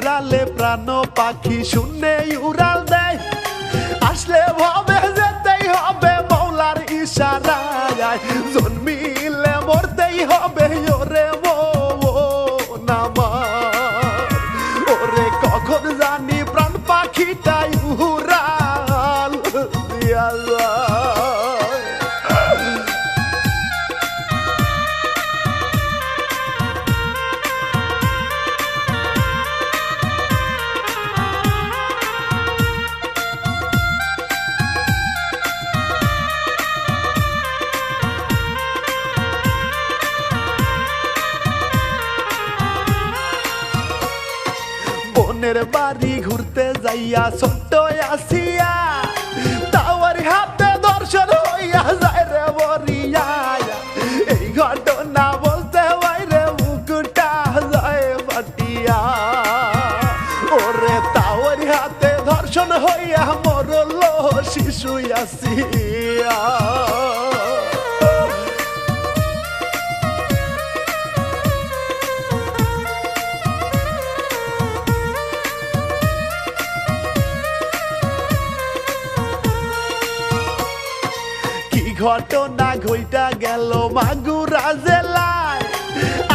উড়ালে প্রাণ পাখি শূন্যে উড়াল দেয় আসলে ভাবে যেতেই হবে মৌলার ইশারায় জন্মিলে মরতেই হবে ওরে মন আমার ওরে কখন জানি প্রাণ পাখিটাই উড়াল দিয়া যায়। বোনের বাড়ি ঘুরতে যাইয়া ছোট্ট আসিয়া তাওয়ার হাতে দর্শন হইয়া যায় রে বরিয়া এই ঘটনা বলতে বাইরে মুকুটা যায় বাটিয়া ওরে তাওয়ার হাতে দর্শন হইয়া মরল শিশু আসিয়া। ঘটনা ঘইটা গেল মাগুরা জেলায়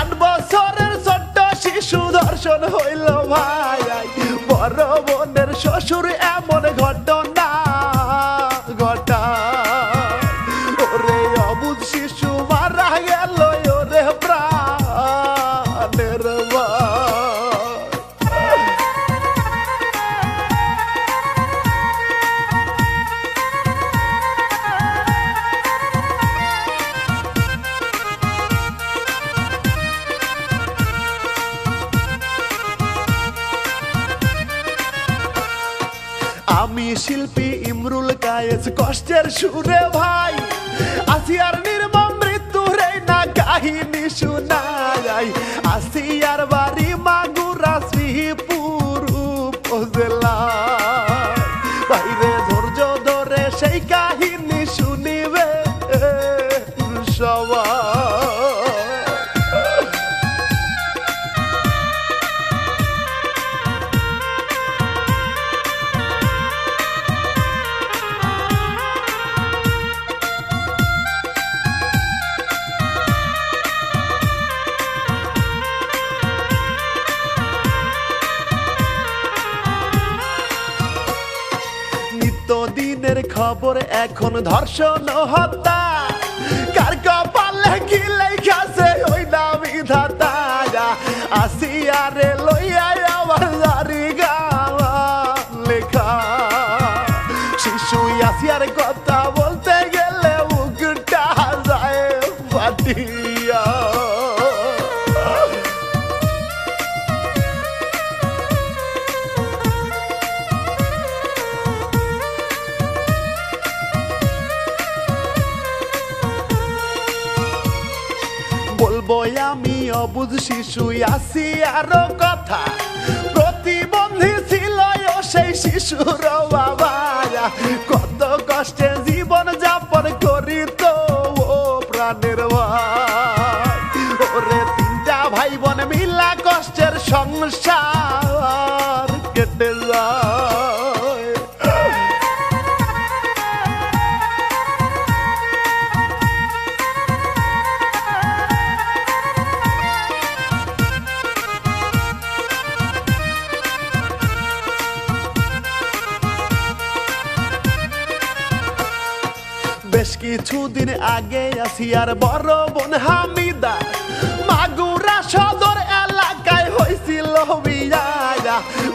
৮ বছরের ছোট্ট শিশু ধর্ষণ হইল ভাই বড় বোনের শ্বশুর এমন ঘটনা ঘটায় ওরে অবুঝ শিশু মারা গেল ওরে প্রাণের আমি শিল্পী ইমরুল কায়েস কষ্টের সুরে ভাই আসিয়ার নির্মম মৃত্যুর না কাহিনী শোনাই আসিয়ার বাড়ি মাগুরা শ্রীপুর উপজেলায় বাইরে ধৈর্য ধরে সেই কাহিনী শুনিবে সবাই। দিনের খবর এখন ধর্ষণ হত্যা কার কপালে কি লেখাছে ওই না বিধাতা আসিয়ারে লইয়া আমার জারি গাওয়া লেখা শিশু আসিয়ার কথা বলতে গেলে মুখটা যায় ফাটিয়া। বলবো আমি অবুঝ শিশু আসিয়ার কথা প্রতিবন্ধী ছিল সেই শিশুর বাবা কত কষ্টে জীবন যাপন করিত ও প্রাণের ভাই ওরে 3টা ভাই বোন মিলা কষ্টের সংসার কেটে যায়। বেশ কিছুদিন আগে আসিয়ার বড় বোন হামিদা মাগুরা সদর এলাকায় হয়েছিল বিয়া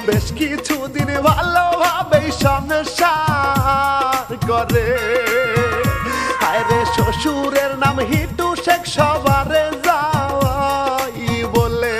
বেশ কিছুদিন ভালোভাবে সংসার করে আরে শ্বশুরের নাম হিটু শেখ সবারে যাওয়াই বলে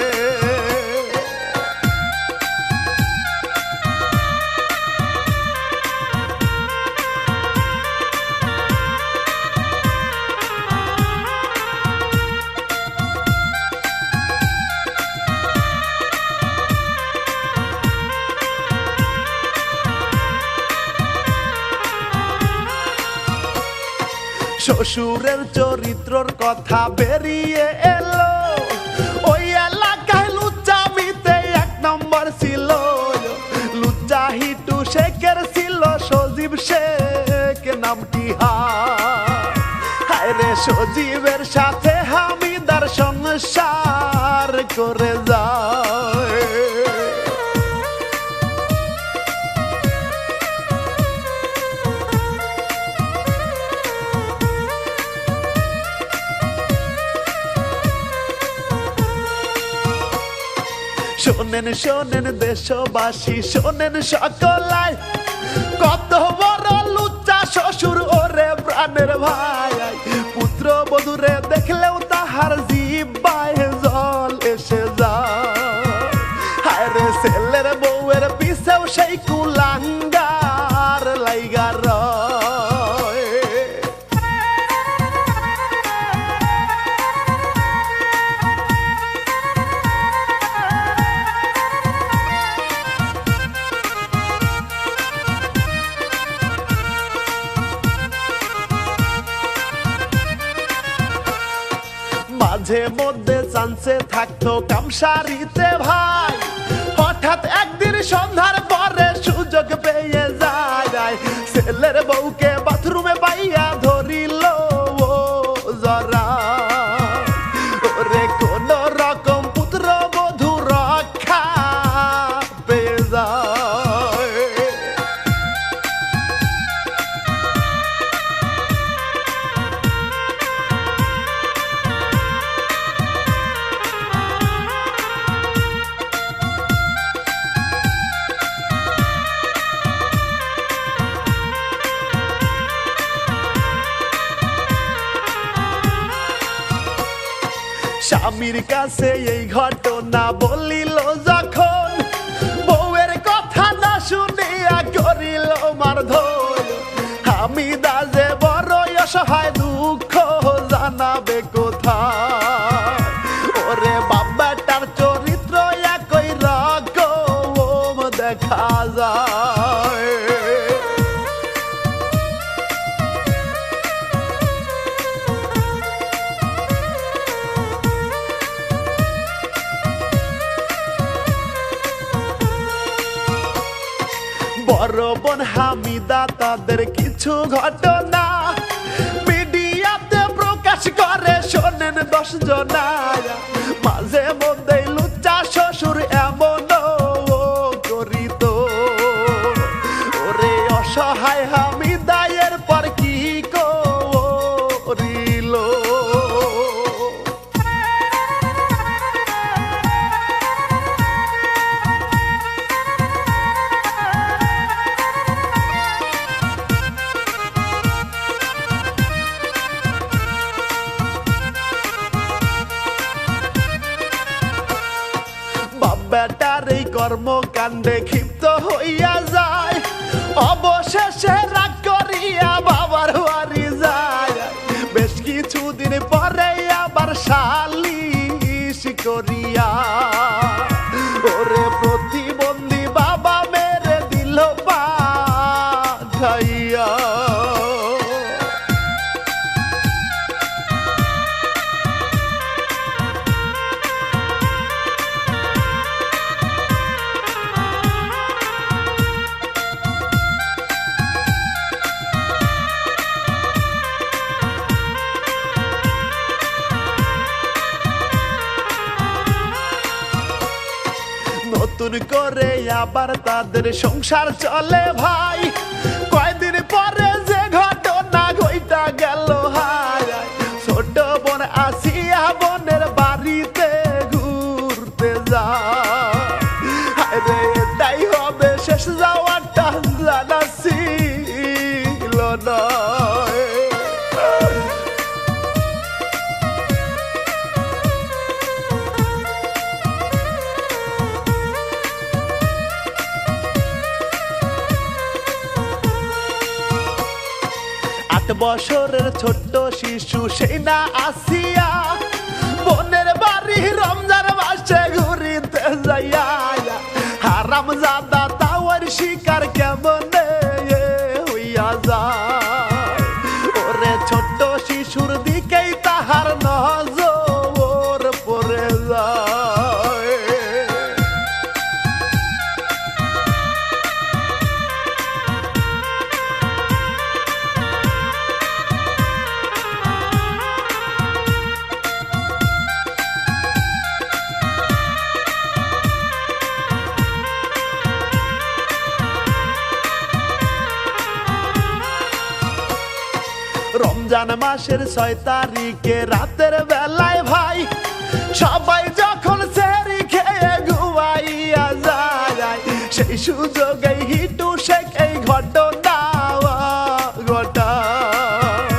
শ্বশুরের চরিত্রর কথা বেরিয়ে এলো ওই এলাকায় লুচ্চামিতে 1 নম্বর ছিল নামটি হায় রে সজীবের সাথে হামিদার সংসার করে যায়। শোনেন শোনেন দেশবাসী, শোনেন সকলাই, কত বড় লুচ্চা শ্বশুর ওরে প্রাণের ভাই। পুত্র বধূরে দেখলেও তাহার জিহ্বায় জল এসে যায়। হায় রে ছেলের বউয়ের পিছেও সেই কুলাঙ্গার লাইগা রয়। মাঝে মধ্যে চান্সে থাকতো কামসারিতে ভাই, হঠাৎ একদিন সন্ধ্যার পরে সুযোগ পেয়ে যায়। ছেলের বউকে বাথরুমে পাইয়া ধরিল জরা, ওরে কোন রকম পুত্র বধূ রক্ষা পেয়ে যায়। স্বামীর কাছে এই ঘটনা বলিল যখন, বউয়ের কথা না শুনিয়া করিল মারধর। হামিদা যে বড় অসহায়, দুঃখ জানাবে কোথায়। ওরে বাবাটার চরিত্র একই রকম দেখা যায়। বড় বোন হামিদা তাদের কিছু ঘটনা মিডিয়াতে প্রকাশ করে, শোনেন 10 জনা। মাঝে মধ্যে লুচ্চা শ্বশুর এমন করিত, ওরে অসহায় হামিদা এরপর কি করিল। বেটার এই কর্মকাণ্ডে ক্ষিপ্ত হইয়া যায়, অবশেষে রাগ করিয়া বাবার বাড়ি যায়। বেশ কিছুদিন পরে আবার সালিশ করিয়া, ওরে প্রতিবন্ধী বাবা মেরে দিল পাঠাইয়া। নতুন করে আবার তাদের সংসার চলে ভাই, কয়দিন পরে যে ঘটনা ঘইটা গেল হায়। ছোট বোন আসিয়া বোনের বাড়িতে ঘুরতে যায়। হায় রে এটাই হবে শেষ যাওয়াটা, জানা ছিল না। বছরের ছোট্ট শিশু সেই না আসিয়া, বোনের বাড়ি রমজান মাসে ঘুরিতে যাইয়া। হারামজাদা তাওয়ার শিকার কেমনে হইয়া যায়, ওরে ছোট্ট শিশুর দিকেই তাহার নজর পড়ে যায়। রমজান মাসের 6 তারিখে রাতের বেলায় ভাই সবাই যখন সেহরি খেয়ে ঘুমাইয়া যায় সেই সুযোগে হিটু শেখ এই ঘটনা ঘটায়।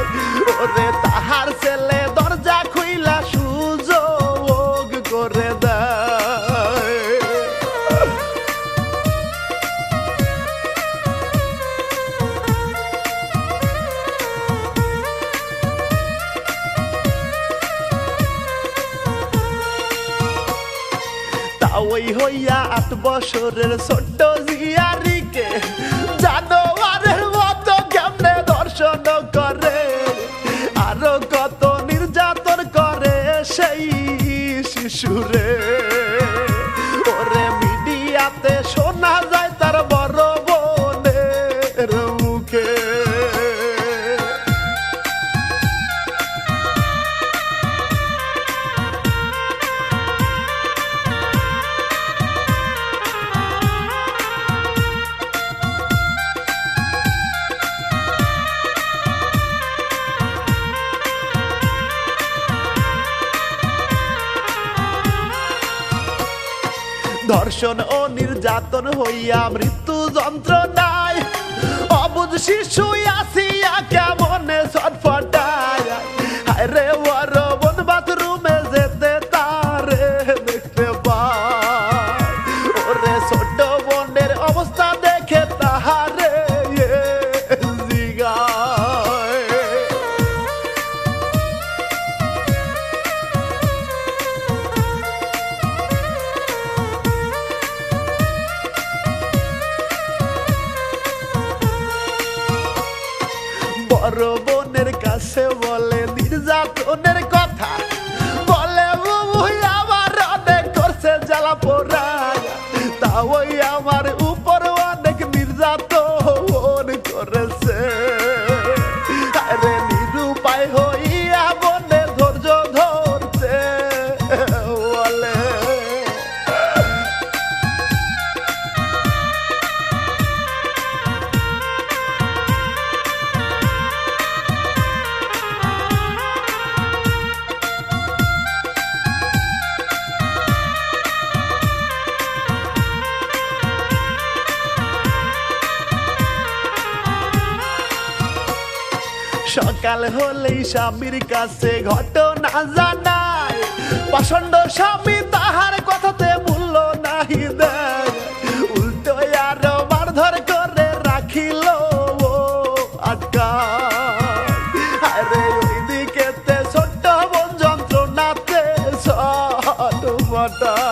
ওরে তাহার ছেলে দরজা খুইলা সুযোগ করে দেয়। ওই হইয়া 8 বছরের ছোট্ট জিয়ারিকে জানোয়ারের মতো কেমনে দর্শন করে আরো কত নির্যাতন করে সেই শিশুরে। ওরে মিডিয়াতে শোনা যায় তার বড় বোনের মুখে। ধর্ষণ ও নির্যাতন হইয়া মৃত্যু যন্ত্রণায় অবুঝ শিশু আসিয়া কেমনে ছটফটায়। হায় রে ওর বোন বাথরুমে যেতে তারে দেখতে পায়। ওরে ছোট বোনের অবস্থা দেখে তাহারে জিগায়। বড় বোনের কাছে বলে নির্যাতনের কথা বলে আমার অনেক করছে জ্বালা পোড়ায় তাও আমার উপর অনেক নির্যাতন করেছে। আরে নিরুপায় হইয়া বনে ধৈর্য ধরতে বলে। সকাল হলেই স্বামীর কাছে ঘটনা জানায় পাষণ্ড স্বামী তাহার কথাতে মূল্য নাহি দেয় উল্টো আরো মারধর করে রাখিল আটকায়। আরে ওইদিকেতে ছোট্ট বোন যন্ত্রণাতে ছটফটায়।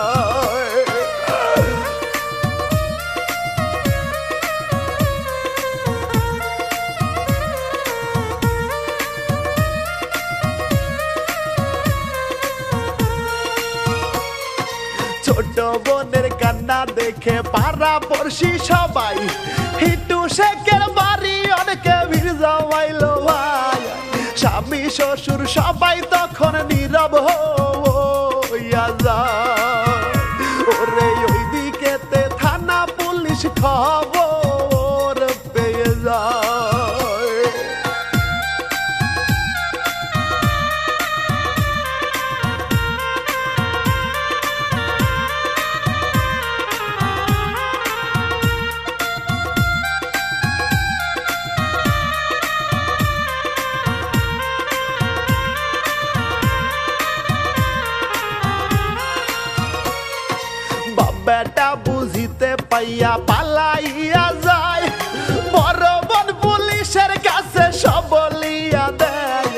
ছোট বোনের কান্না দেখে পাড়া পড়শি সবাই হিটু শেখের বাড়ি অনেকে ভিড় জমাইল ভাই। স্বামী শ্বশুর সবাই তখন নীরব হইয়া যায়। ওরে ওই দিকেতে থানা পুলিশ খবর পেয়ে যায়। বেটা বুঝিতে পাইয়া পালাইয়া যায় বড় বোন পুলিশের কাছে সব বলিয়া দেয়।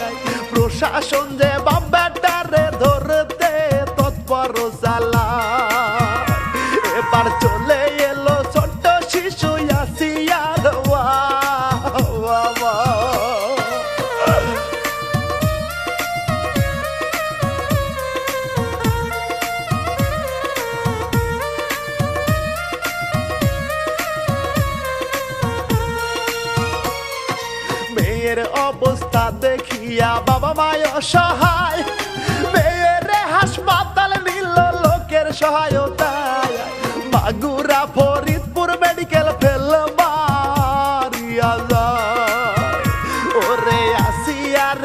প্রশাসন যে বাপ বেটারে ধরতে তৎপর চালায়। এবার চলে এলো ছোট্ট শিশু আসিয়ার বাবা। মেয়ের অবস্থা দেখিয়া বাবা মায় অসহায় মেয়ের হাসপাতাল নিল লোকের সহায়তায়। মাগুরা ফরিদপুর মেডিকেল ফেলবারিয়া যায়। ওরে আসিয়ার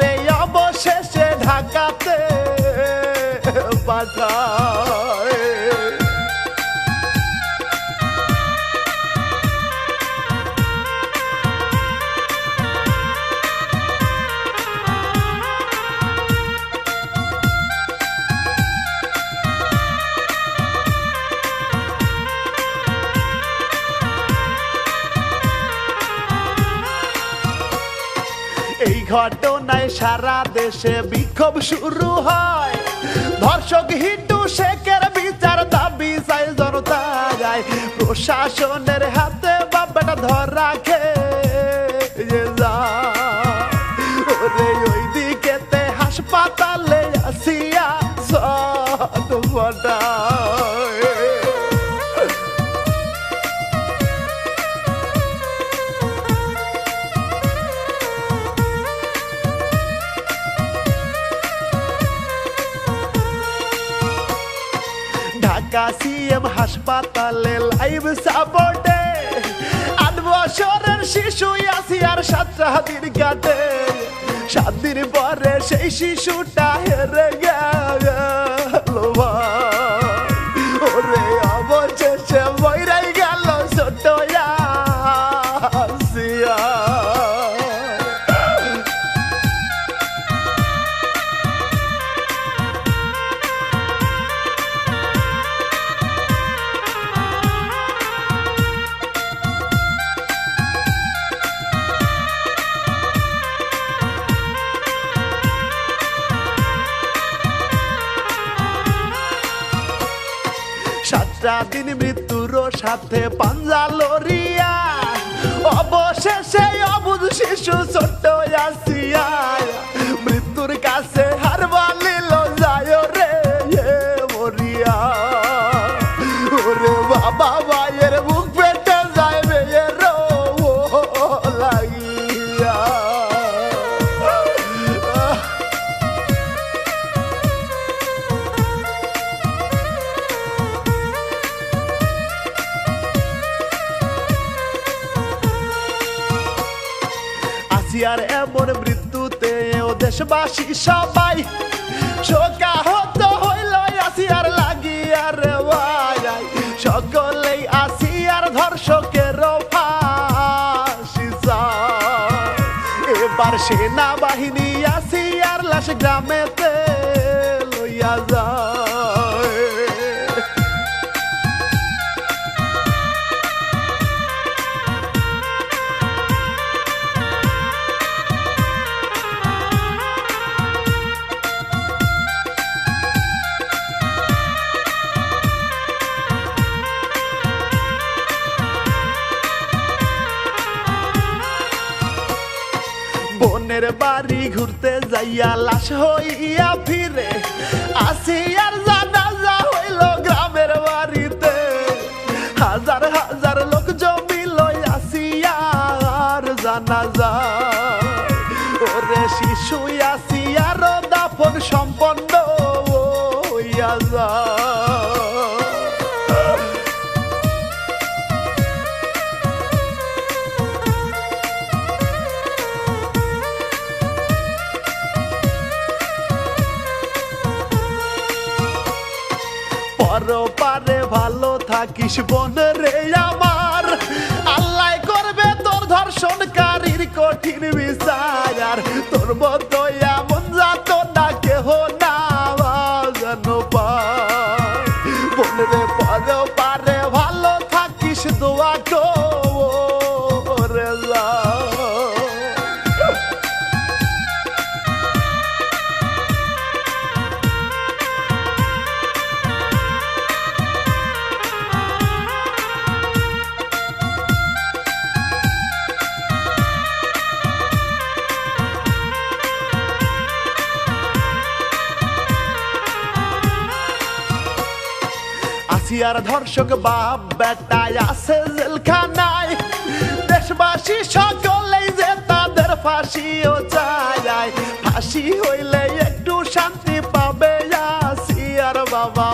ঘটনায় সারা দেশে বিক্ষোভ শুরু হয়। ধর্ষক হিটু শেখের বিচার দাবি চাই জনতা গায়। প্রশাসনের হাতে বাবাটা ধরা খেয়ে যায়। ওরে ওই দিকেতে হাসপাতালে আসিয়া ছটফটায়। ঢাকা সিএম হাসপাতালে লাইভ সাপোর্টে ৮ বছরের শিশু ইয়াসিয়ার ৭টা দিন কাটে। ৭ দিন পরে সেই শিশুটা হেরে গেল ভাই। ওরে অবশেষে মইরাই গেল ছোট ইয়াসিয়া। সাতটা দিন মৃত্যুর সাথে পাঞ্জা লড়িয়া অবশেষে অবুঝ শিশু ছোট্ট ইয়াসিয়া মৃত্যুর কাছে হার মানিল যায় রে মরিয়া। ওরে বাবা ভাইয়ের বুক পেটে যায় মেয়ের লাগিয়া। আসিয়ার এমন মৃত্যুতে ও দেশবাসী সবাই শোকাহত হইল আসিয়ার লাগিয়া রে ভাই। সকলেই আসিয়ার ধর্ষকের ফাঁসি চায়। এবার সেনাবাহিনী আসিয়ার লাশ গ্রামেতে লইয়া যায়। বোনের বাড়ি ঘুরতে যাইয়া লাশ হইয়া ফিরে আসিয়ার জানাজা হইল গ্রামের বাড়িতে। হাজার হাজার লোক জমিল আসিয়ার জানাজা। ওরে শিশু আসিয়ার দাফন সম্পন্ন হইয়া যায়। পরপারে ভালো থাকিস বোন রে আমার। আল্লাহ করবে তোর ধর্ষণকারীর কঠিন বিচার। তোর মতো এমন যাতনা কেহ না জানো পায়। বোন রে পরপারে ভালো থাকিস দোয়া করে যা। আসিয়ার ধর্ষক বাপ বেটায় আছে জেলখানায়। দেশবাসী সকলেই যে তাদের ফাঁসিও চায়। ফাঁসি হইলে একটু শান্তি পাবে আসিয়ার বাবা